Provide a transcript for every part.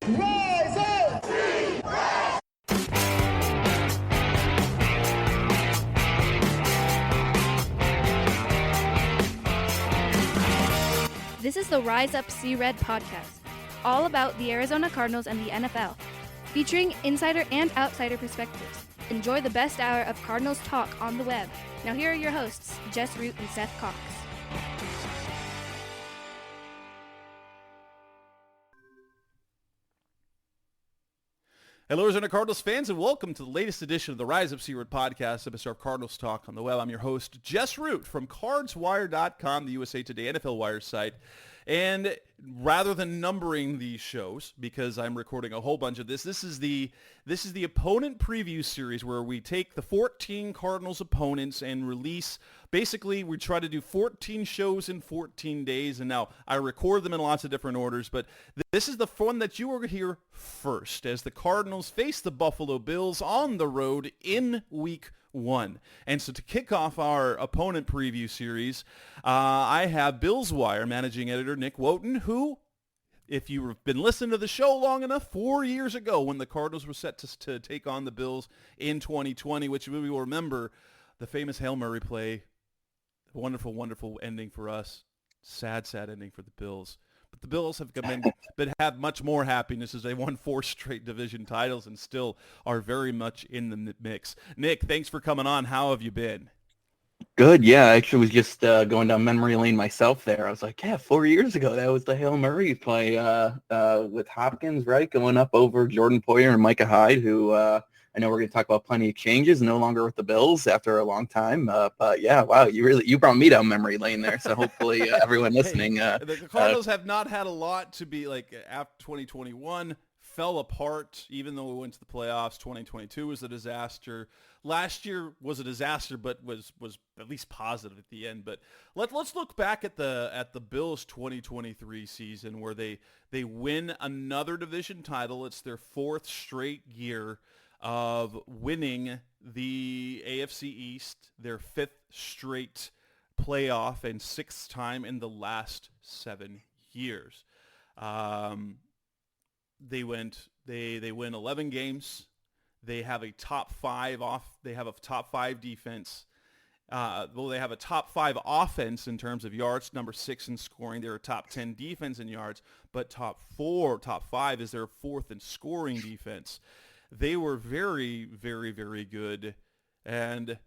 Rise up! This is the Rise Up See Red podcast, all about the Arizona Cardinals and the NFL, featuring insider and outsider perspectives. Enjoy the best hour of Cardinals talk on the web. Now here are your hosts, Jess Root and Seth Cox. Hello, Arizona Cardinals fans, and welcome to the latest edition of the Rise Up See Red podcast, episode of Cardinals Talk on the web. I'm your host, Jess Root from CardsWire.com, the USA Today NFL Wire site. And rather than numbering these shows, because I'm recording a whole bunch of this is the opponent preview series where we take the 14 Cardinals opponents and release. Basically, we try to do 14 shows in 14 days, and now I record them in lots of different orders, but this is the one that you will hear first as the Cardinals face the Buffalo Bills on the road in Week 1. And so to kick off our opponent preview series, I have Bills Wire managing editor Nick Wojton, who, if you've been listening to the show long enough, 4 years ago when the Cardinals were set to take on the Bills in 2020, which we will remember the famous Hail Mary play, wonderful, wonderful ending for us, sad ending for the Bills. But the Bills have had much more happiness as they won 4 straight division titles and still are very much in the mix. Nick, thanks for coming on. How have you been? Good, yeah. I actually was just going down memory lane myself there. I was like, yeah, 4 years ago, that was the Hail Mary play with Hopkins, right, going up over Jordan Poyer and Micah Hyde, who I know we're going to talk about plenty of changes, no longer with the Bills after a long time. But yeah, wow, you brought me down memory lane there. So hopefully everyone listening. The Cardinals have not had a lot to be like after 2021 fell apart, even though we went to the playoffs. 2022 was a disaster. Last year was a disaster, but was at least positive at the end. But let's look back at the Bills 2023 season where they win another division title. It's their 4th straight year of winning the AFC East, their 5th straight playoff and 6th time in the last 7 years. They win 11 games. They have a top 5 They have a top 5 defense. They have a top 5 offense in terms of yards, number 6 in scoring. They're a top 10 defense in yards, but top 5 is their 4th in scoring defense. They were very, very, very good. And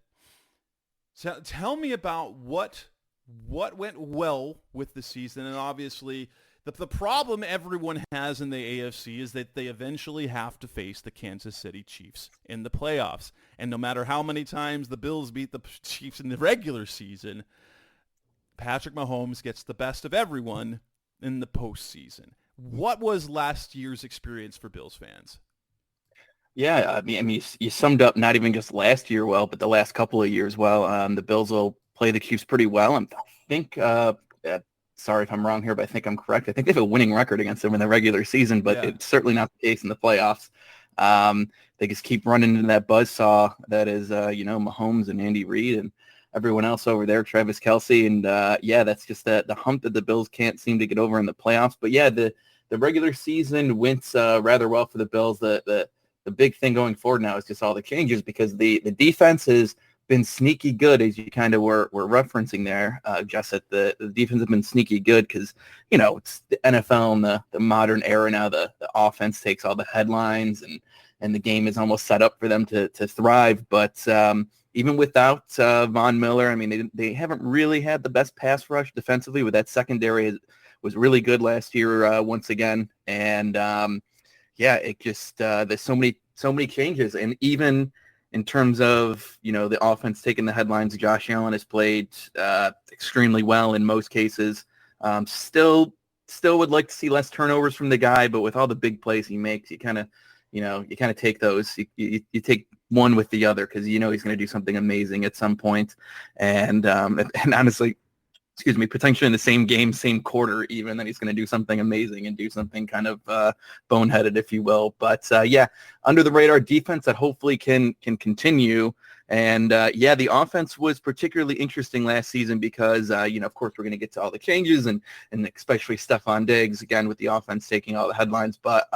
so tell me about what went well with the season. And obviously, the problem everyone has in the AFC is that they eventually have to face the Kansas City Chiefs in the playoffs. And no matter how many times the Bills beat the Chiefs in the regular season, Patrick Mahomes gets the best of everyone in the postseason. What was last year's experience for Bills fans? Yeah, I mean, you summed up not even just last year well, but the last couple of years well. The Bills will play the Chiefs pretty well. And I think, sorry if I'm wrong here, but I think I'm correct. I think they have a winning record against them in the regular season, but It's certainly not the case in the playoffs. They just keep running into that buzzsaw that is, Mahomes and Andy Reid and everyone else over there, Travis Kelce. And, that's just the hump that the Bills can't seem to get over in the playoffs. But, yeah, the regular season went rather well for the Bills. The big thing going forward now is just all the changes because the defense has been sneaky good, as you kind of were referencing there, Jess. The defense has been sneaky good because, it's the NFL in the modern era now. The offense takes all the headlines and the game is almost set up for them to thrive. But even without Von Miller, I mean, they haven't really had the best pass rush defensively, but that secondary was really good last year once again. And it just there's so many changes, and even in terms of the offense taking the headlines, Josh Allen has played extremely well in most cases. Still would like to see less turnovers from the guy, but with all the big plays he makes, you kind of take those. You take one with the other because he's going to do something amazing at some point, and honestly, potentially in the same game, same quarter even, then he's going to do something amazing and do something kind of boneheaded, if you will. But under the radar defense that hopefully can continue And the offense was particularly interesting last season because, of course, we're going to get to all the changes and especially Stephon Diggs, again, with the offense taking all the headlines. But,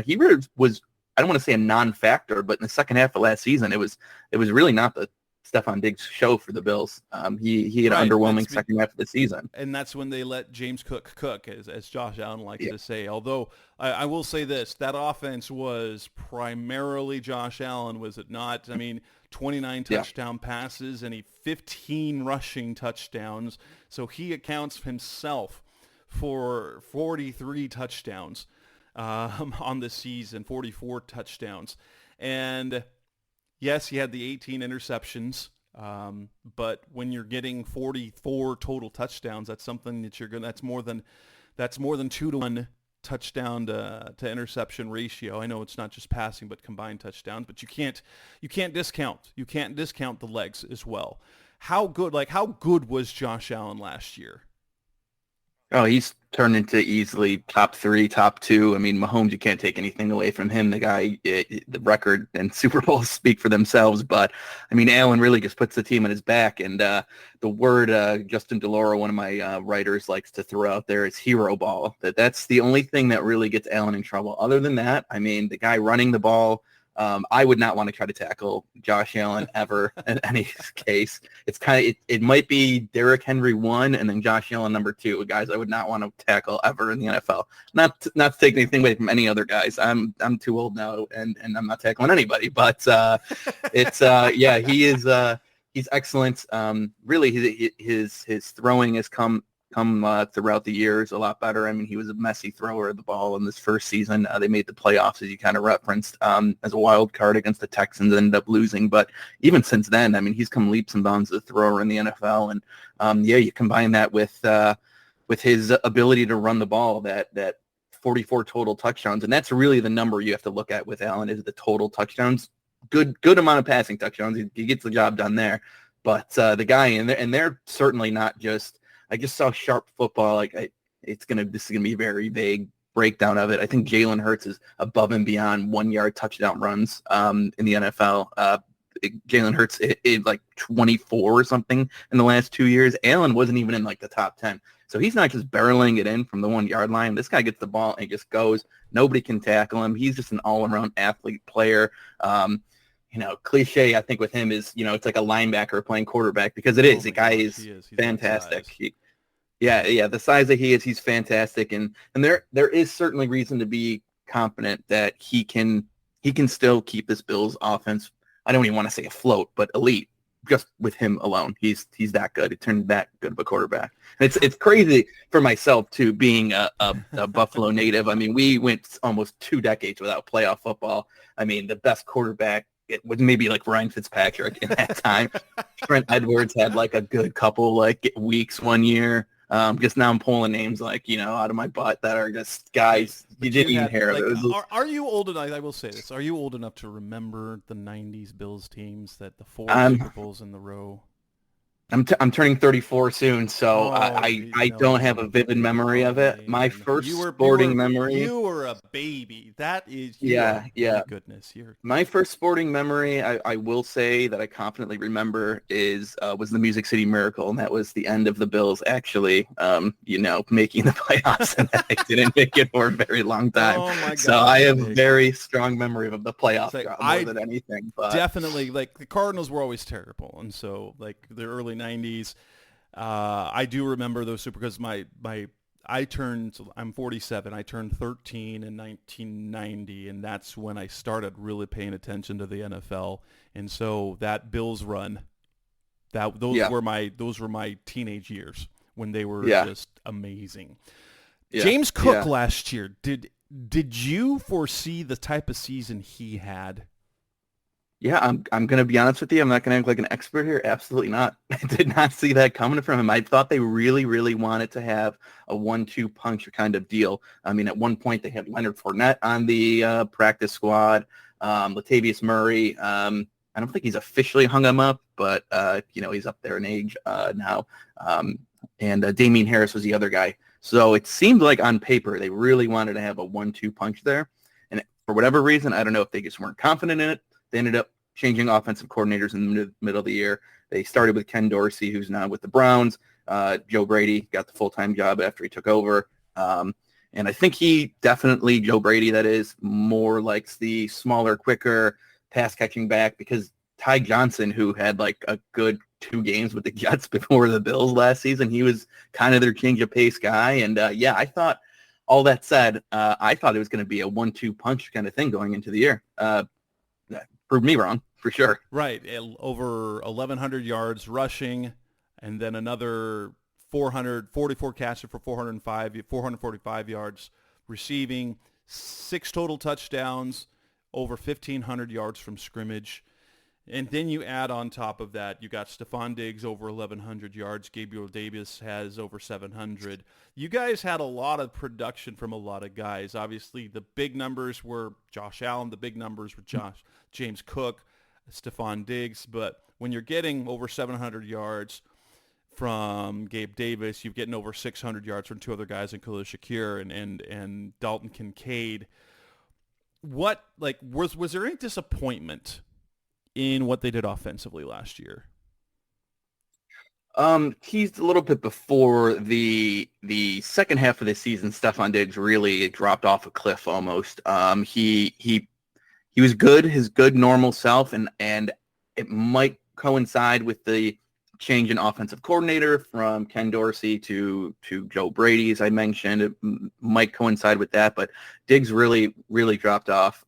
he really was, I don't want to say a non-factor, but in the second half of last season, it was really not the Stephon Diggs show for the Bills. He had an underwhelming second half of the season. And that's when they let James cook, as Josh Allen likes to say. Although I will say this, that offense was primarily Josh Allen, was it not? I mean, 29 touchdown passes and 15 rushing touchdowns. So he accounts himself for 43 touchdowns on the season, 44 touchdowns. And yes, he had the 18 interceptions, but when you're getting 44 total touchdowns, that's something that that's more than 2-to-1 touchdown to interception ratio. I know it's not just passing, but combined touchdowns. But you can't discount the legs as well. How good was Josh Allen last year? Oh, he's turned into easily top 3, top 2. I mean, Mahomes, you can't take anything away from him. The guy, the record and Super Bowls speak for themselves. But, I mean, Allen really just puts the team on his back. And the word Justin DeLauro, one of my writers, likes to throw out there is hero ball. That's the only thing that really gets Allen in trouble. Other than that, I mean, the guy running the ball, I would not want to try to tackle Josh Allen ever in any case. It's it might be Derrick Henry 1 and then Josh Allen number 2. Guys, I would not want to tackle ever in the NFL. Not to take anything away from any other guys. I'm too old now and I'm not tackling anybody. But he is he's excellent. Really, his throwing has come throughout the years a lot better. I mean, he was a messy thrower of the ball in this first season. They made the playoffs, as you kind of referenced, as a wild card against the Texans, ended up losing. But even since then, I mean, he's come leaps and bounds as a thrower in the NFL. And you combine that with his ability to run the ball, that 44 total touchdowns, and that's really the number you have to look at with Allen is the total touchdowns. Good amount of passing touchdowns. He gets the job done there. But the guy and they're certainly not just. I just saw Sharp Football. This is gonna be a very vague breakdown of it. I think Jalen Hurts is above and beyond 1-yard touchdown runs in the NFL. Jalen Hurts is like 24 or something in the last 2 years. Allen wasn't even in like the top 10. So he's not just barreling it in from the 1-yard line. This guy gets the ball and just goes. Nobody can tackle him. He's just an all-around athlete player. Cliche, I think, with him is, it's like a linebacker playing quarterback because it is. The guy is fantastic. The size that he is, he's fantastic. And there is certainly reason to be confident that he can still keep this Bills offense, I don't even want to say afloat, but elite, just with him alone. He's that good. He turned that good of a quarterback. And it's crazy for myself, too, being a Buffalo native. I mean, we went almost 2 decades without playoff football. I mean, the best quarterback, it was maybe like Ryan Fitzpatrick in that time. Trent Edwards had like a good couple weeks one year. Just now I'm pulling names out of my butt that are just guys you didn't even hear of. Are you old enough? I will say this. Are you old enough to remember the 90s Bills teams, that the 4 Super Bowls in the row? I'm turning 34 soon, so I don't have a vivid memory of it. My first sporting memory. You were a baby. That is. Yeah. Goodness, my first sporting memory, I will say that I confidently remember was the Music City Miracle, and that was the end of the Bills actually, making the playoffs, and they didn't make it for a very long time. Oh my God, so I have a very strong memory of the playoff more than anything. But definitely, the Cardinals were always terrible, and so the early 90s. I do remember those because I'm 47. I turned 13 in 1990, and that's when I started really paying attention to the NFL. And so that Bills run, those were my teenage years when they were just amazing. Yeah. James Cook last year, did you foresee the type of season he had? Yeah, I'm going to be honest with you. I'm not going to act like an expert here. Absolutely not. I did not see that coming from him. I thought they really, really wanted to have a 1-2 punch kind of deal. I mean, at one point they had Leonard Fournette on the practice squad, Latavius Murray. I don't think he's officially hung him up, but, he's up there in age now. And Damian Harris was the other guy. So it seemed like on paper they really wanted to have a 1-2 punch there. And for whatever reason, I don't know if they just weren't confident in it. They ended up changing offensive coordinators in the middle of the year. They started with Ken Dorsey, who's now with the Browns. Joe Brady got the full-time job after he took over. And I think Joe Brady, that is, more likes the smaller, quicker pass-catching back, because Ty Johnson, who had like a good 2 games with the Jets before the Bills last season, he was kind of their change-of-pace guy. And, I thought, all that said, I thought it was going to be a 1-2 punch kind of thing going into the year. That proved me wrong, for sure. Right. Over 1,100 yards rushing, and then another 444 catches for 445 yards receiving, 6 total touchdowns, over 1,500 yards from scrimmage. And then you add on top of that, you got Stephon Diggs over 1,100 yards. Gabriel Davis has over 700. You guys had a lot of production from a lot of guys. Obviously, the big numbers were Josh Allen. The big numbers were James Cook, Stephon Diggs. But when you're getting over 700 yards from Gabe Davis, you're getting over 600 yards from 2 other guys in Khalil Shakir and Dalton Kincaid. Was there any disappointment in what they did offensively last year? He's a little bit before the second half of the season. Stephon Diggs really dropped off a cliff almost. He was good, his good normal self, and it might coincide with the change in offensive coordinator from Ken Dorsey to Joe Brady, as I mentioned. It might coincide with that, but Diggs really, really dropped off.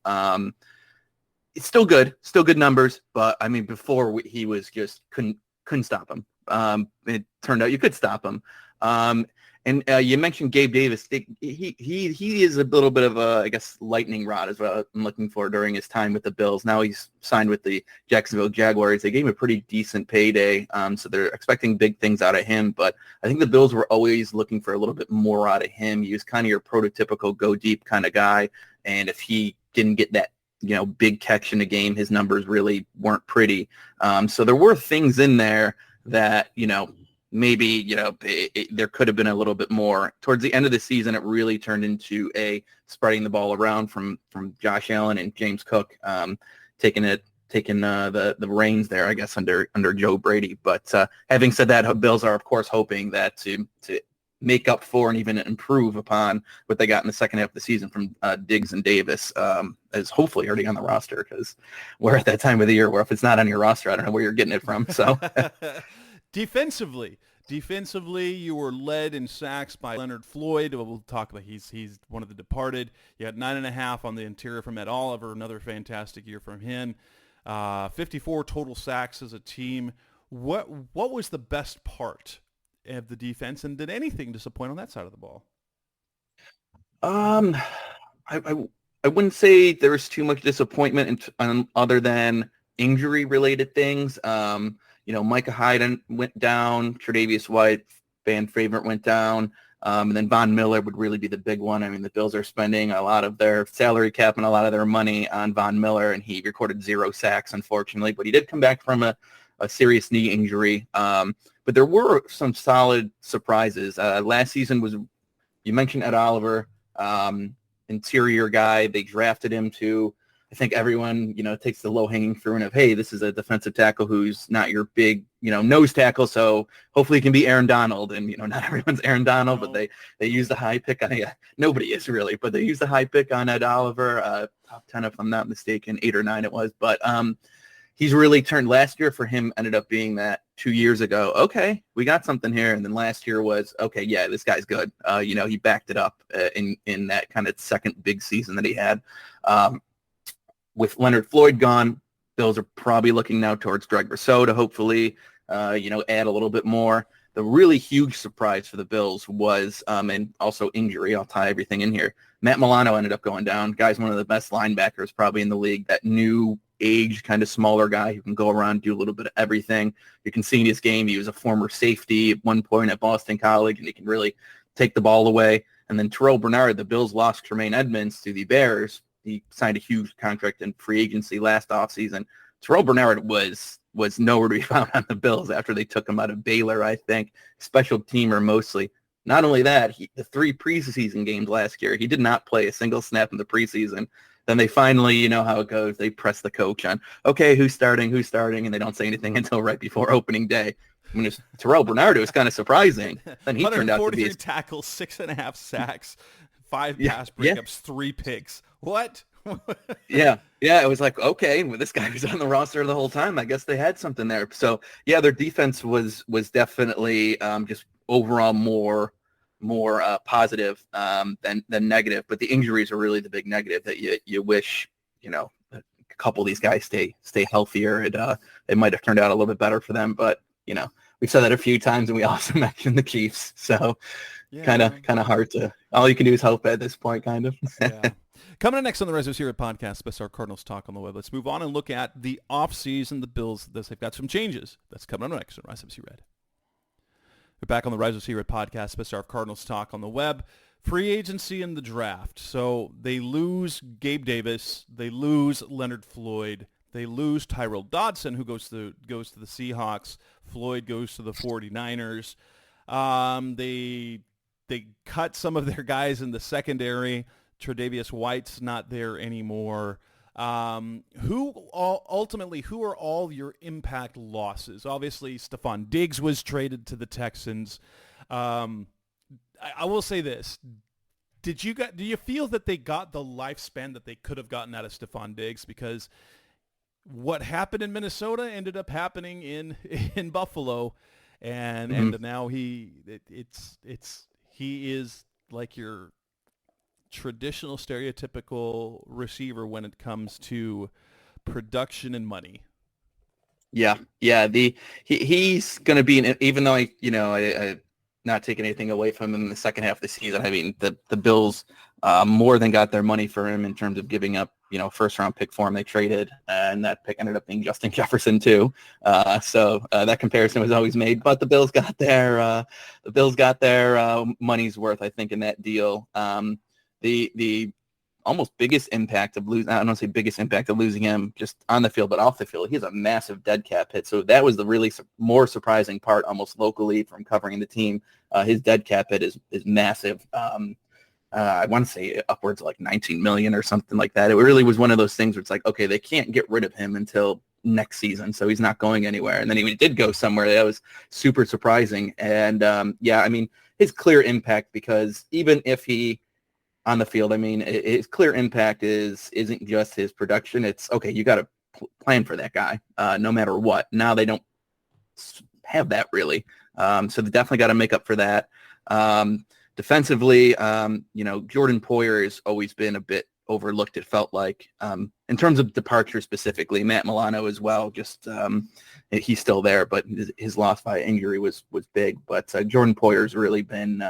It's still good numbers, but I mean, before he was just couldn't stop him. It turned out you could stop him. And you mentioned Gabe Davis. He is a little bit of a, I guess, lightning rod is what I'm looking for during his time with the Bills. Now he's signed with the Jacksonville Jaguars. They gave him a pretty decent payday, so they're expecting big things out of him. But I think the Bills were always looking for a little bit more out of him. He was kind of your prototypical go deep kind of guy, and if he didn't get that big catch in a game, his numbers really weren't pretty. So there were things in there that, maybe, there could have been a little bit more. Towards the end of the season, it really turned into spreading the ball around from Josh Allen and James Cook, taking the reins there, I guess, under Joe Brady. But having said that, Bills are, of course, hoping that to make up for and even improve upon what they got in the second half of the season from Diggs and Davis, is hopefully already on the roster, because we're at that time of the year where if it's not on your roster, I don't know where you're getting it from. So Defensively, you were led in sacks by Leonard Floyd. We'll talk about he's one of the departed. You had 9.5 on the interior from Ed Oliver, another fantastic year from him. 54 total sacks as a team. What was the best part of the defense, and did anything disappoint on that side of the ball? I wouldn't say there was too much disappointment other than injury-related things. Micah Hyde went down. Tre'Davious White, fan favorite, went down. And then Von Miller would really be the big one. I mean, the Bills are spending a lot of their salary cap and a lot of their money on Von Miller, and he recorded 0 sacks, unfortunately. But he did come back from a serious knee injury. But there were some solid surprises. Last season was, you mentioned Ed Oliver, interior guy. They drafted him to, I think everyone, takes the low-hanging fruit of, hey, this is a defensive tackle who's not your big, nose tackle, so hopefully he can be Aaron Donald. And, not everyone's Aaron Donald, but they used a high pick on, nobody is really, but they used a high pick on Ed Oliver, top 10 if I'm not mistaken, 8 or 9 it was. But he's really turned. Last year for him ended up being that 2 years ago, okay, we got something here. And then last year was, okay, yeah, this guy's good. He backed it up in that kind of second big season that he had. With Leonard Floyd gone, Bills are probably looking now towards Greg Rousseau to hopefully, add a little bit more. The really huge surprise for the Bills was, and also injury, I'll tie everything in here, Matt Milano ended up going down. Guy's one of the best linebackers probably in the league, that new age kind of smaller guy who can go around, do a little bit of everything. You can see in his game, he was a former safety at one point at Boston College, and he can really take the ball away. And then Terrell Bernard, the Bills lost Tremaine Edmonds to the Bears. He signed a huge contract in free agency last offseason. Terrell Bernard was nowhere to be found on the Bills after they took him out of Baylor, I think. Special teamer mostly. Not only that, the 3 preseason games last year, he did not play a single snap in the preseason. then they finally, you know how it goes. They press the coach on, okay, who's starting, and they don't say anything until right before opening day. I mean, Terrell Bernardo is kind of surprising. Then he turned out to be 143 tackles, 6.5 sacks, 5 pass breakups, 3 picks. What? Yeah. It was like, okay, well, this guy was on the roster the whole time. I guess they had something there. So yeah, their defense was definitely just overall more positive than negative. But the injuries are really the big negative that you wish, a couple of these guys stay healthier. It might have turned out a little bit better for them, but we've said that a few times, and we also mentioned the Chiefs. So kind of hard to. All you can do is hope at this point, kind of. Yeah. Coming up next on the Rise of Seared podcast, best our Cardinals talk on the web. Let's move on and look at the offseason. The Bills, they've got some changes. That's coming up next on Rise of Seared. We're back on the Rise of Seared podcast, best our Cardinals talk on the web. Free agency and the draft. So they lose Gabe Davis. They lose Leonard Floyd. They lose Tyrell Dodson, who goes to the Seahawks. Floyd goes to the 49ers. They cut some of their guys in the secondary. Tre'Davious White's not there anymore. Who are all your impact losses? Obviously, Stephon Diggs was traded to the Texans. I will say this. Do you feel that they got the lifespan that they could have gotten out of Stephon Diggs? Because what happened in Minnesota ended up happening in Buffalo, and now he is like your traditional stereotypical receiver when it comes to production and money. Yeah. He's going to be even though I not taking anything away from him in the second half of the season. I mean, the Bills more than got their money for him in terms of giving up, first round pick for him. They traded, and that pick ended up being Justin Jefferson too. So that comparison was always made, but the Bills got their money's worth, I think, in that deal. The almost biggest impact of losing, I don't want to say biggest impact of losing him just on the field, but off the field, he has a massive dead cap hit. So that was the really more surprising part, almost locally from covering the team. His dead cap hit is massive. I want to say upwards of like 19 million or something like that. It really was one of those things where it's like, okay, they can't get rid of him until next season, so he's not going anywhere. And then he did go somewhere. That was super surprising. And I mean, his clear impact, because even if he on the field, I mean, his clear impact isn't just his production. It's, okay, you got to plan for that guy no matter what. Now they don't have that really. So they definitely got to make up for that. Defensively, Jordan Poyer has always been a bit overlooked, it felt like. In terms of departure specifically, Matt Milano as well, just he's still there, but his loss by injury was big. But Jordan Poyer's really been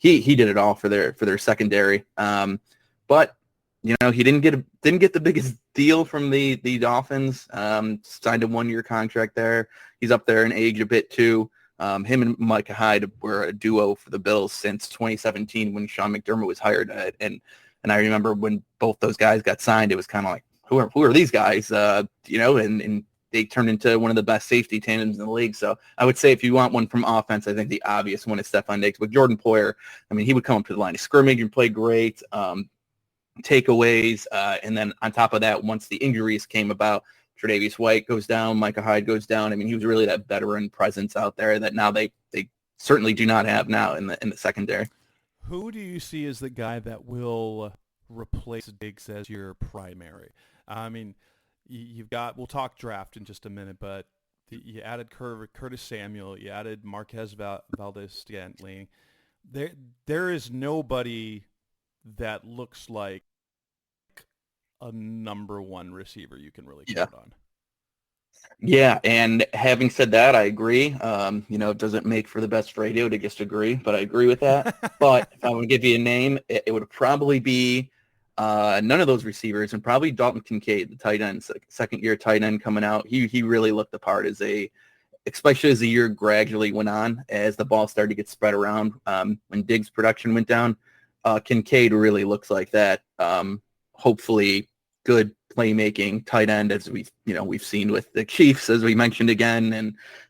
he did it all for their secondary. But he didn't get the biggest deal from the Dolphins. Signed a 1-year contract there. He's up there in age a bit too. Him and Micah Hyde were a duo for the Bills since 2017 when Sean McDermott was hired. And I remember when both those guys got signed, it was kind of like, who are these guys? And they turned into one of the best safety tandems in the league. So I would say if you want one from offense, I think the obvious one is Stephon Diggs. But Jordan Poyer, I mean, he would come up to the line of scrimmage and play great, takeaways. And then on top of that, once the injuries came about, Tre'Davious White goes down, Micah Hyde goes down. I mean, he was really that veteran presence out there that now they certainly do not have now in the secondary. Who do you see as the guy that will replace Diggs as your primary? I mean, we'll talk draft in just a minute, but you added Curtis Samuel, you added Marquez Valdez-Scantling. There is nobody that looks like a number one receiver you can really count on. Yeah, and having said that, I agree. It doesn't make for the best radio to just agree, but I agree with that. But if I would give you a name, it would probably be none of those receivers, and probably Dalton Kincaid, the tight end, second-year tight end coming out. He really looked the part especially as the year gradually went on, as the ball started to get spread around. When Diggs' production went down, Kincaid really looks like that. Hopefully good playmaking tight end, as we've seen with the Chiefs, as we mentioned again.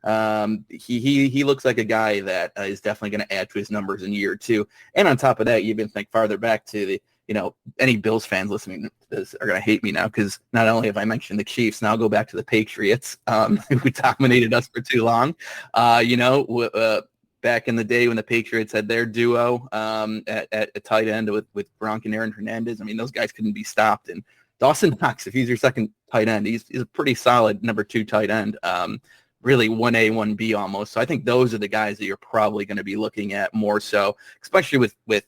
And he looks like a guy that is definitely going to add to his numbers in year two. And on top of that, you even think farther back to any Bills fans listening to this are going to hate me now because not only have I mentioned the Chiefs, now I'll go back to the Patriots, who dominated us for too long. Back in the day when the Patriots had their duo at a tight end with Gronk and Aaron Hernandez, I mean, those guys couldn't be stopped. And Dawson Knox, if he's your second tight end, he's a pretty solid number 2 tight end, really 1A, 1B almost. So I think those are the guys that you're probably going to be looking at more so, especially with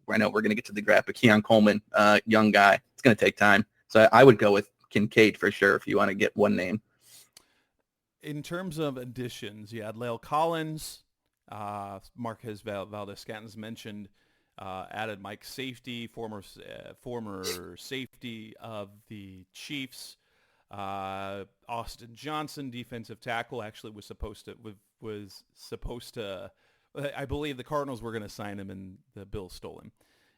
I know we're going to get to the draft, but Keon Coleman, young guy, it's going to take time. So I would go with Kincaid for sure if you want to get one name. In terms of additions, you had La'el Collins, Marquez Valdez-Scantlin's mentioned, added Mike Safety, former safety of the Chiefs. Austin Johnson, defensive tackle, actually was supposed to. I believe the Cardinals were going to sign him, and the Bills stole him.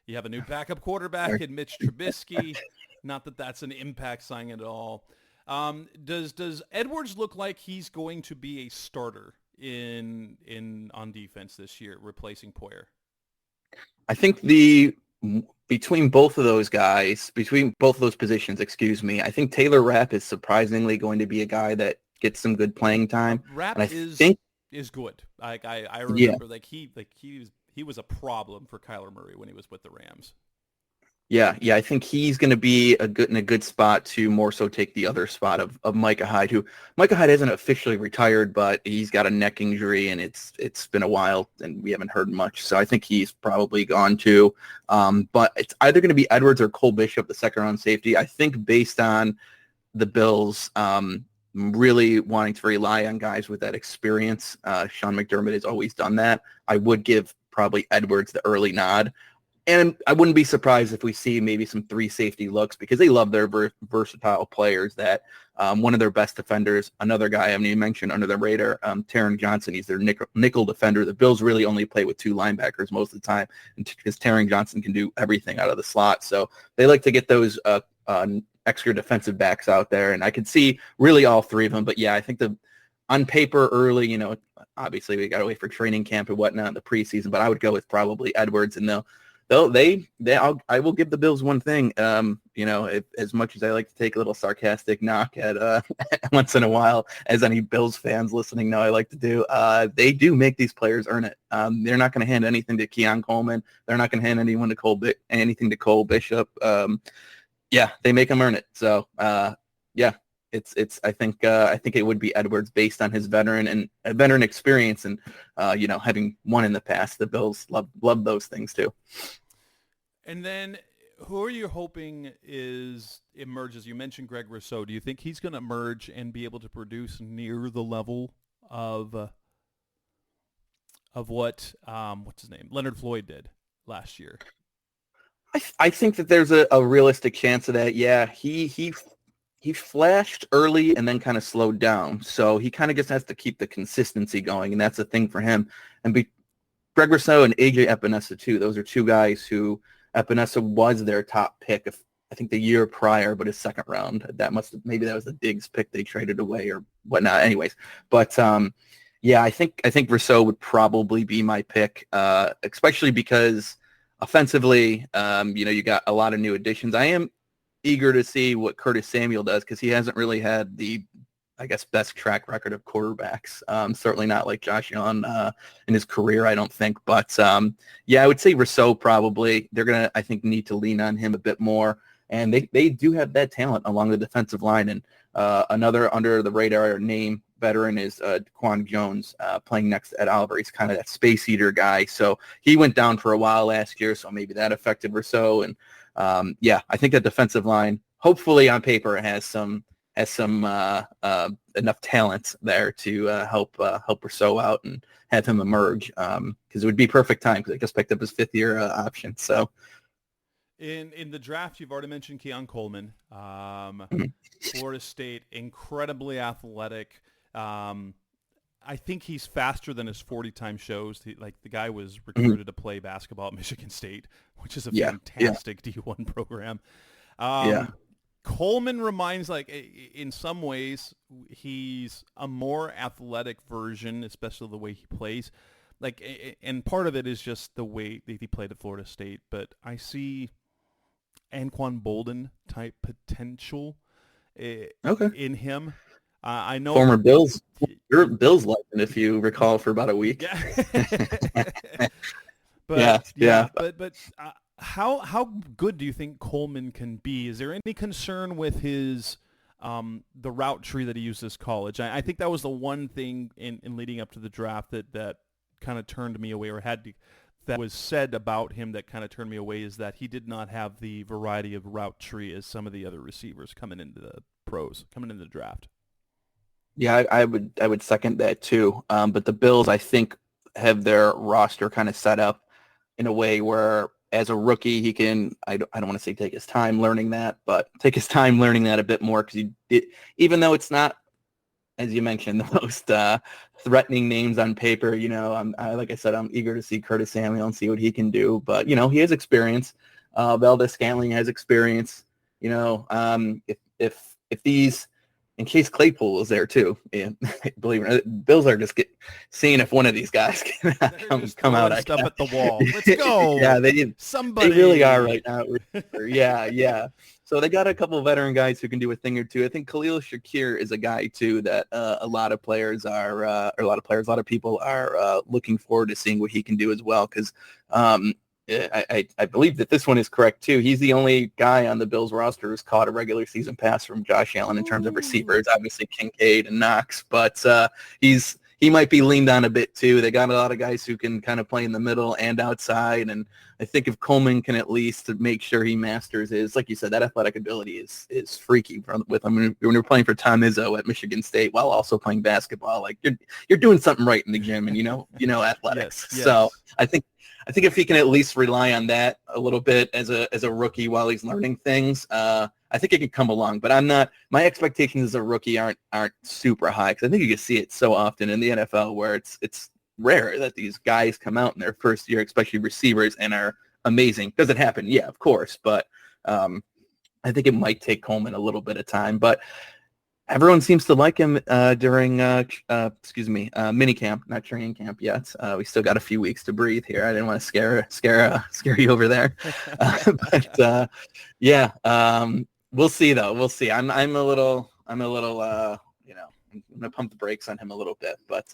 You have a new backup quarterback in Mitch Trubisky. Not that that's an impact signing at all. Does Edwards look like he's going to be a starter on defense this year, replacing Poyer? I think between both of those positions, I think Taylor Rapp is surprisingly going to be a guy that gets some good playing time. Rapp is good. I remember he was a problem for Kyler Murray when he was with the Rams. Yeah, I think he's going to be in a good spot to more so take the other spot of Micah Hyde, who Micah Hyde isn't officially retired, but he's got a neck injury and it's been a while and we haven't heard much. So I think he's probably gone too. But it's either going to be Edwards or Cole Bishop, the second round safety. I think based on the Bills really wanting to rely on guys with that experience, Sean McDermott has always done that. I would give probably Edwards the early nod. And I wouldn't be surprised if we see maybe some 3 safety looks because they love their versatile players. That one of their best defenders, another guy I haven't even mentioned under the radar, Taron Johnson. He's their nickel defender. The Bills really only play with 2 linebackers most of the time because Taron Johnson can do everything out of the slot. So they like to get those extra defensive backs out there. And I could see really all 3 of them. But yeah, I think on paper early, obviously we got to wait for training camp and whatnot in the preseason. But I would go with probably Edwards, and I will give the Bills one thing. As much as I like to take a little sarcastic knock at once in a while, as any Bills fans listening know I like to do, they do make these players earn it. They're not going to hand anything to Keon Coleman. They're not going to hand anything to Cole Bishop. They make them earn it. So it's I think it would be Edwards based on his veteran experience and having won in the past. The Bills love those things too. And then who are you hoping emerges? You mentioned Greg Rousseau. Do you think he's going to emerge and be able to produce near the level of what what's his name, Leonard Floyd did last year? I think that there's a realistic chance of that. Yeah, he flashed early and then kind of slowed down. So he kind of just has to keep the consistency going, and that's the thing for him. And Greg Rousseau and AJ Epinesa too. Those are 2 guys who Epinesa was their top pick, I think the year prior, but his second round. Maybe that was the Diggs pick they traded away or whatnot. Anyways, but I think Rousseau would probably be my pick, especially because offensively, you got a lot of new additions. I am eager to see what Curtis Samuel does because he hasn't really had the, I guess, best track record of quarterbacks. Certainly not like Josh Allen in his career, I don't think. But I would say Rousseau probably. They're going to, I think, need to lean on him a bit more. And they do have that talent along the defensive line. And another under the radar name veteran is Quan Jones playing next to Ed Oliver. He's kind of that space eater guy. So he went down for a while last year. So maybe that affected Rousseau. And I think that defensive line, hopefully on paper, has some enough talent there to help Rousseau out and have him emerge because it would be perfect time because I just picked up his 5th-year option. So in the draft, you've already mentioned Keon Coleman, Florida State, incredibly athletic. I think he's faster than his 40-time shows. The guy was recruited to play basketball at Michigan State, which is a fantastic D1 program. Coleman reminds, in some ways, he's a more athletic version, especially the way he plays. And part of it is just the way that he played at Florida State. But I see Anquan Bolden type potential Okay. in him. I know Former Bills, your Bills legend, if you recall, for about a week. Yeah. But But how good do you think Coleman can be? Is there any concern with his the route tree that he used this college? I think that was the one thing in leading up to the draft that kind of turned me away, or that was said about him that kind of turned me away, is that he did not have the variety of route tree as some of the other receivers coming into the draft. Yeah, I would second that too. But the Bills, I think, have their roster kind of set up in a way where, as a rookie, he can, I don't want to say take his time learning that, but take his time learning that a bit more, because even though it's not, as you mentioned, the most threatening names on paper, like I said, I'm eager to see Curtis Samuel and see what he can do. But, he has experience. Valdez-Scantling has experience. If these, in case Claypool is there too, and believe it or not, Bills are just seeing if one of these guys can come out. Stuff at the wall. Let's go. Yeah, somebody. They really are right now. Yeah. So they got a couple of veteran guys who can do a thing or two. I think Khalil Shakir is a guy too that a lot of people are looking forward to seeing what he can do as well, because I believe that this one is correct too. He's the only guy on the Bills roster who's caught a regular season pass from Josh Allen in terms of receivers. Obviously Kincaid and Knox, but he might be leaned on a bit too. They got a lot of guys who can kind of play in the middle and outside, and I think if Coleman can at least make sure he masters his, like you said, that athletic ability is freaky with him. When you're playing for Tom Izzo at Michigan State while also playing basketball, like you're doing something right in the gym, and athletics. Yes. So I think if he can at least rely on that a little bit as a rookie while he's learning things, I think it can come along. But my expectations as a rookie aren't super high, because I think you can see it so often in the NFL where it's rare that these guys come out in their first year, especially receivers, and are amazing. Does it happen? Yeah, of course. But I think it might take Coleman a little bit of time. But everyone seems to like him during mini camp, not training camp yet. We still got a few weeks to breathe here. I didn't want to scare you over there, but we'll see though. We'll see. I'm a little I'm gonna pump the brakes on him a little bit, but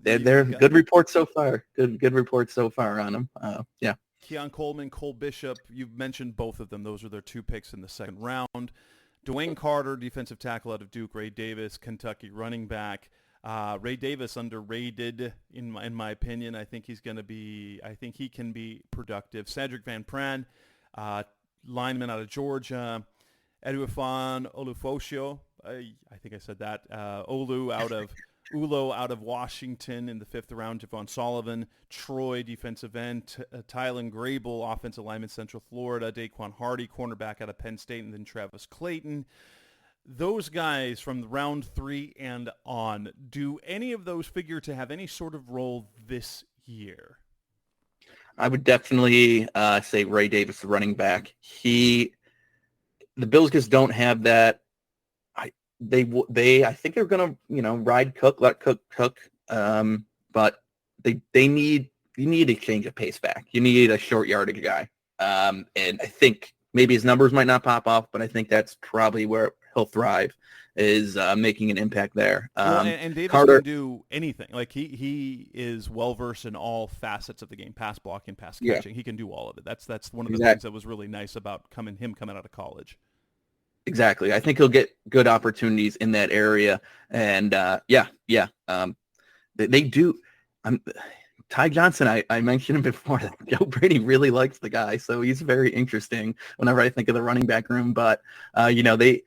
they're good reports so far. Good reports so far on him. Keon Coleman, Cole Bishop. You've mentioned both of them. Those are their two picks in the second round. Dwayne Carter, defensive tackle out of Duke. Ray Davis, Kentucky running back. Ray Davis underrated in my opinion. I think he can be productive. Cedric Van Pran, lineman out of Georgia. Eduafon Olufosio, I think I said that. Ulo out of Washington in the fifth round. Javon Sullivan, Troy, defensive end. Tylen Grable, offensive lineman, Central Florida. Daquan Hardy, cornerback out of Penn State. And then Travis Clayton. Those guys from round 3 and on, do any of those figure to have any sort of role this year? I would definitely say Ray Davis, the running back. The Bills just don't have that. I think they're gonna ride Cook, let Cook cook. But you need a change of pace back. You need a short yardage guy. And I think maybe his numbers might not pop off, but I think that's probably where he'll thrive, is making an impact there. And Davis Carter can do anything. Like he is well versed in all facets of the game: pass blocking, pass catching. He can do all of it. That's one of the things that was really nice about coming out of college. Exactly. I think he'll get good opportunities in that area. And they do. Ty Johnson, I mentioned him before. Joe Brady really likes the guy, so he's very interesting whenever I think of the running back room. But, they,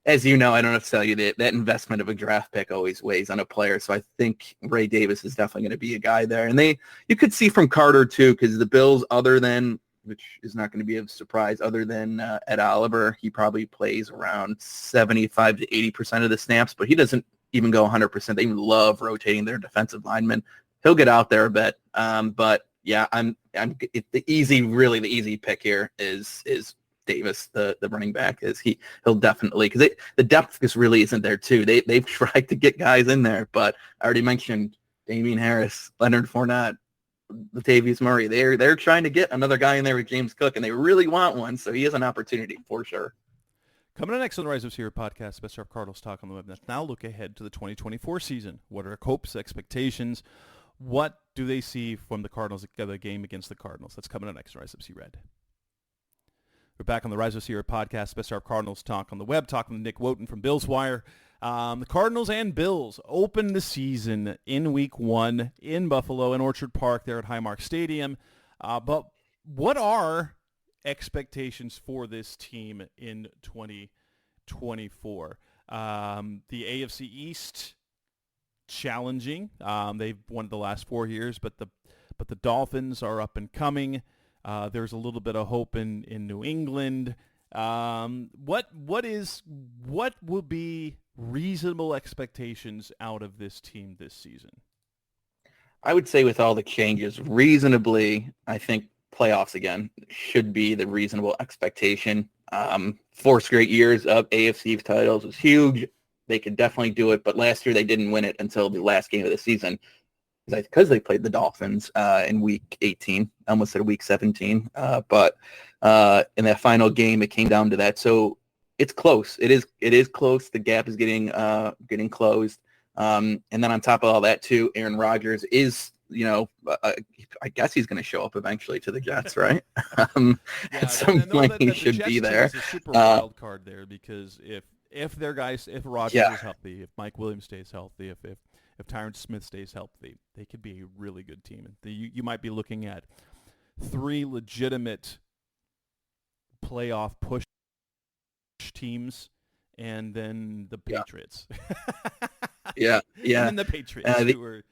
as you know, I don't have to tell you that investment of a draft pick always weighs on a player. So I think Ray Davis is definitely going to be a guy there. And you could see from Carter too, because the Bills, which is not going to be a surprise, other than Ed Oliver, he probably plays around 75 to 80% of the snaps, but he doesn't even go 100%. They even love rotating their defensive linemen. He'll get out there a bit. But yeah, the easy pick here is Davis, the running back. He'll definitely, because the depth just really isn't there too. They've tried to get guys in there, but I already mentioned Damian Harris, Leonard Fournette, Latavius Murray. They're trying to get another guy in there with James Cook, and they really want one, so he has an opportunity for sure. Coming up next on the Rise Up Series podcast, Best of Cardinals Talk on the Web. Let's now look ahead to the 2024 season. What are hopes, expectations? What do they see from the Cardinals, the game against the Cardinals? That's coming up next on Rise Up Red. We're back on the Rise Up Series podcast, Best of Cardinals Talk on the Web, talking to Nick Wojton from Bills Wire. The Cardinals and Bills open the season in Week 1 in Buffalo in Orchard Park there at Highmark Stadium. But what are expectations for this team in 2024? The AFC East, challenging. They've won the last 4 years, but the Dolphins are up and coming. There's a little bit of hope in New England. What will be reasonable expectations out of this team this season? I would say with all the changes, reasonably, I think playoffs again should be the reasonable expectation. 4 straight years of AFC titles was huge. They could definitely do it, but last year they didn't win it until the last game of the season because they played the Dolphins in Week 18. I almost said Week 17, but in that final game, it came down to that. So it's close. It is close. The gap is getting closed. And then on top of all that, too, Aaron Rodgers is, I guess he's going to show up eventually to the Jets, right? At some point, he should be there. It's a super wild card there because if Rodgers is healthy, if Mike Williams stays healthy, if Tyron Smith stays healthy, they could be a really good team. And you might be looking at 3 legitimate playoff push teams, and then the Patriots. Yeah. And then the Patriots who were.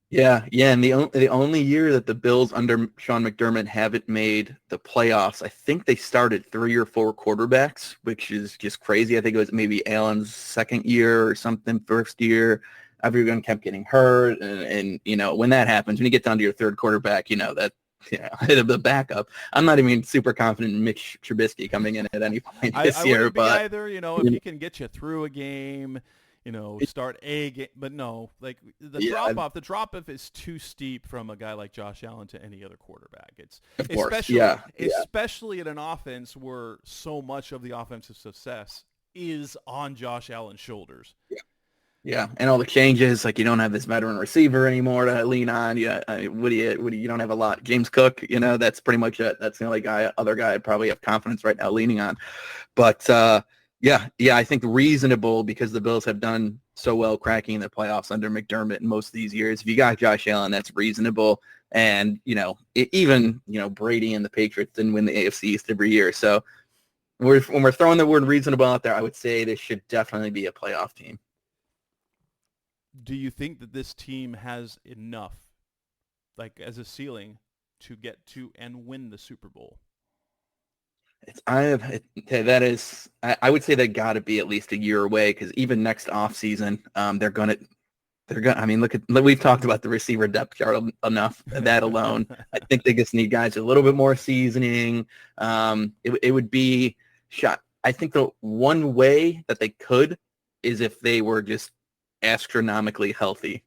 Yeah, and the only year that the Bills under Sean McDermott haven't made the playoffs, I think they started 3 or 4 quarterbacks, which is just crazy. I think it was maybe Allen's second year or something, first year. Everyone kept getting hurt, and when that happens, when you get down to your third quarterback, the backup. I'm not even super confident in Mitch Trubisky coming in at any point this year. But either, if he can get you through a game, start a game, but no, like the drop off is too steep from a guy like Josh Allen to any other quarterback. It's of course, especially in an offense where so much of the offensive success is on Josh Allen's shoulders. Yeah, and all the changes, like you don't have this veteran receiver anymore to lean on. You don't have a lot. James Cook, that's pretty much it. That's the only other guy I'd probably have confidence right now leaning on. But I think reasonable because the Bills have done so well cracking the playoffs under McDermott in most of these years. If you got Josh Allen, that's reasonable. And, even Brady and the Patriots didn't win the AFC East every year. So when we're throwing the word reasonable out there, I would say this should definitely be a playoff team. Do you think that this team has enough, like as a ceiling, to get to and win the Super Bowl? I would say they got to be at least a year away because even next offseason, they're gonna. I mean, we've talked about the receiver depth chart enough. That alone, I think they just need guys a little bit more seasoning. It would be shot. I think the one way that they could is if they were just astronomically healthy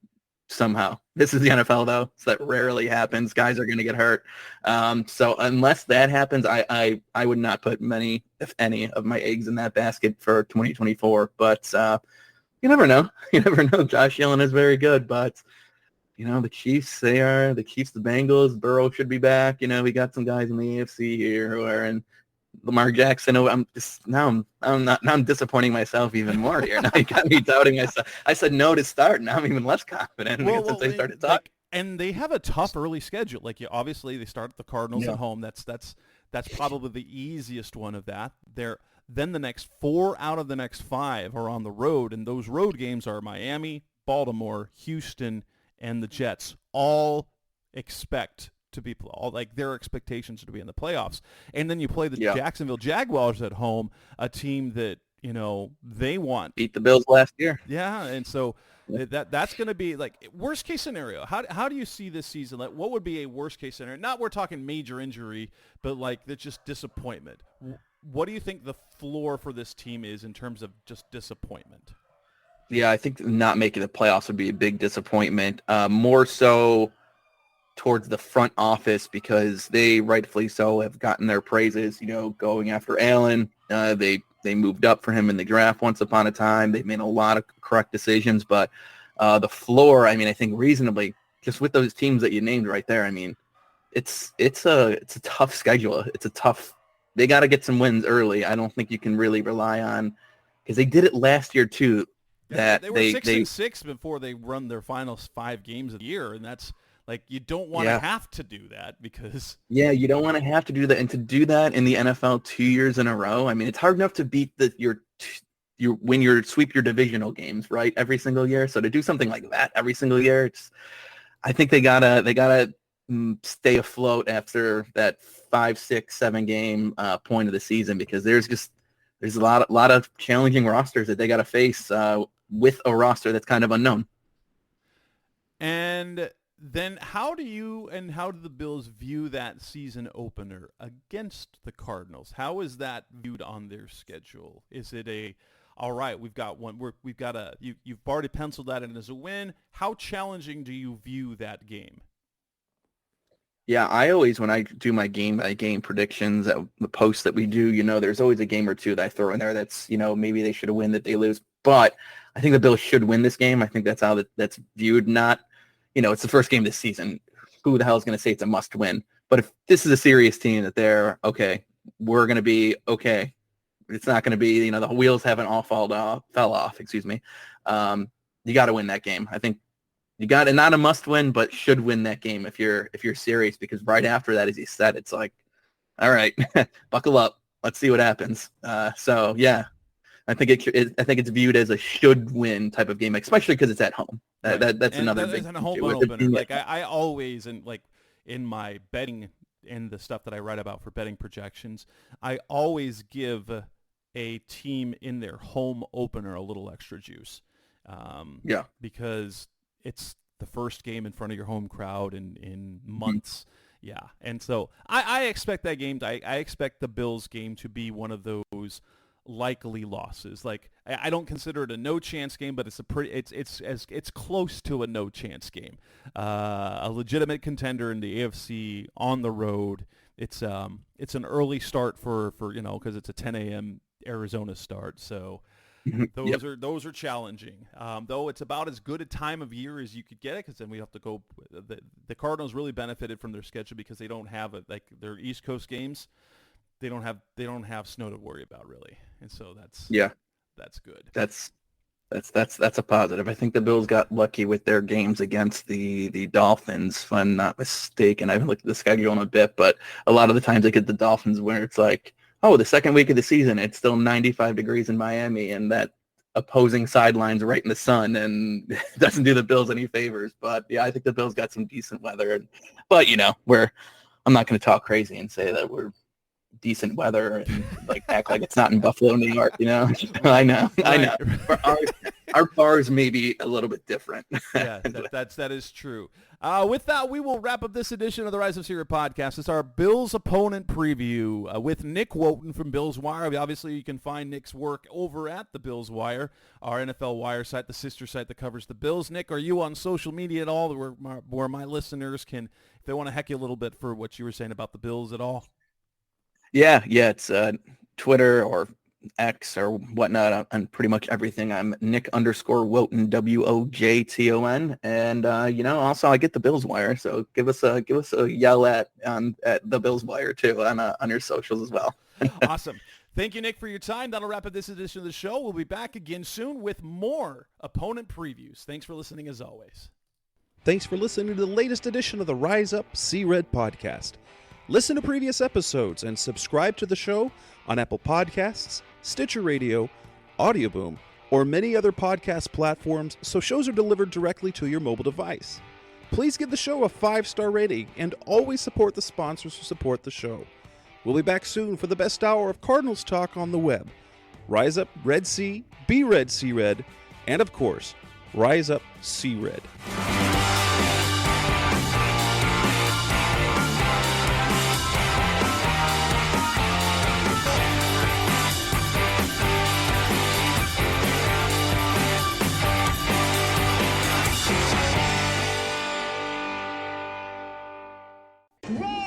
somehow. This is the NFL though, so that rarely happens. Guys are going to get hurt. So unless that happens, I would not put many, if any, of my eggs in that basket for 2024. But you never know. You never know. Josh Allen is very good, but the Chiefs, the Bengals, Burrow should be back. We got some guys in the AFC here who are in. Lamar Jackson. I'm disappointing myself even more here. Now you got me doubting myself. I said no to start. Now I'm even less confident since they started talking. And they have a tough early schedule. Obviously they start the Cardinals at home. That's probably the easiest one of that. Then the next 4 out of the next 5 are on the road, and those road games are Miami, Baltimore, Houston, and the Jets. All expect to be their expectations to be in the playoffs. And then you play the Jacksonville Jaguars at home, a team that, they want. Beat the Bills last year. Yeah, and so that's going to be worst case scenario. How do you see this season? What would be a worst case scenario? Not we're talking major injury, but that's just disappointment. What do you think the floor for this team is in terms of just disappointment? Yeah, I think not making the playoffs would be a big disappointment. More so towards the front office because they rightfully so have gotten their praises, going after Allen. They moved up for him in the draft once upon a time. They've made a lot of correct decisions, but the floor, I think reasonably, just with those teams that you named right there, it's a tough schedule. They got to get some wins early. I don't think you can really rely on, because they did it last year too. That they were 6-6 before they run their final 5 games of the year, and that's like, you don't want to have to do that because you don't want to have to do that, and to do that in the NFL 2 years in a row. It's hard enough to beat when you sweep your divisional games, right, every single year. So to do something like that every single year, I think they gotta stay afloat after that 5, 6, 7 game point of the season, because there's a lot of challenging rosters that they got to face with a roster that's kind of unknown. And then how do the Bills view that season opener against the Cardinals? How is that viewed on their schedule? Is it all right, we've got one, you've already penciled that in as a win. How challenging do you view that game? Yeah, I always, when I do my game-by-game predictions, the posts that we do, there's always a game or two that I throw in there that's, maybe they should have win, that they lose. But I think the Bills should win this game. I think that's how that's viewed. Not, it's the first game this season. Who the hell is going to say it's a must-win? But if this is a serious team that they're, okay, we're going to be okay. It's not going to be, the wheels haven't all fell off, excuse me. You got to win that game. I think you got it, not a must win, but should win that game if you're serious, because right after that, as you said, it's like, all right, buckle up. Let's see what happens. So yeah, I think it's viewed as a should win type of game, especially because it's at home. That's another big a home opener. Like I always, and like in my betting and the stuff that I write about for betting projections, I always give a team in their home opener a little extra juice. Because it's the first game in front of your home crowd in months. Yeah. And so I expect that game. I expect the Bills game to be one of those likely losses. Like, I don't consider it a no chance game, but it's close to a no chance game. A legitimate contender in the AFC on the road. It's an early start for because it's a 10 a.m. Arizona start. So those are challenging. Though it's about as good a time of year as you could get it, because then we have to go. The Cardinals really benefited from their schedule because they don't have their East Coast games. They don't have snow to worry about really, and so that's good. That's a positive. I think the Bills got lucky with their games against the Dolphins, if I'm not mistaken. I haven't looked at the schedule in a bit, but a lot of the times they get the Dolphins where it's like, oh, the second week of the season, it's still 95 degrees in Miami, and that opposing sideline's right in the sun, and it doesn't do the Bills any favors. But yeah, I think the Bills got some decent weather. But I'm not going to talk crazy and say that we're decent weather and act like it's not in Buffalo, New York. I know. Our bars may be a little bit different. Yeah, that is true. With that, we will wrap up this edition of the Rise of Seaward podcast. It's our Bills opponent preview with Nick Wojton from Bills Wire. Obviously, you can find Nick's work over at the Bills Wire, our NFL Wire site, the sister site that covers the Bills. Nick, are you on social media at all where my listeners can, if they want to heck you a little bit for what you were saying about the Bills at all? Yeah, it's Twitter or X or whatnot on pretty much everything. I'm Nick_Wojton, WOJTON, and also I get the Bills Wire, so give us a yell at the Bills Wire too on your socials as well. Awesome. Thank you, Nick, for your time. That'll wrap up this edition of the show. We'll be back again soon with more opponent previews. Thanks for listening as always. Thanks for listening to the latest edition of the Rise Up, See Red podcast. Listen to previous episodes and subscribe to the show on Apple Podcasts, Stitcher Radio, Audioboom, or many other podcast platforms so shows are delivered directly to your mobile device. Please give the show a 5-star rating and always support the sponsors who support the show. We'll be back soon for the best hour of Cardinals talk on the web. Rise up, Red Sea, be Red, See Red, and of course, Rise Up, See Red. Roll!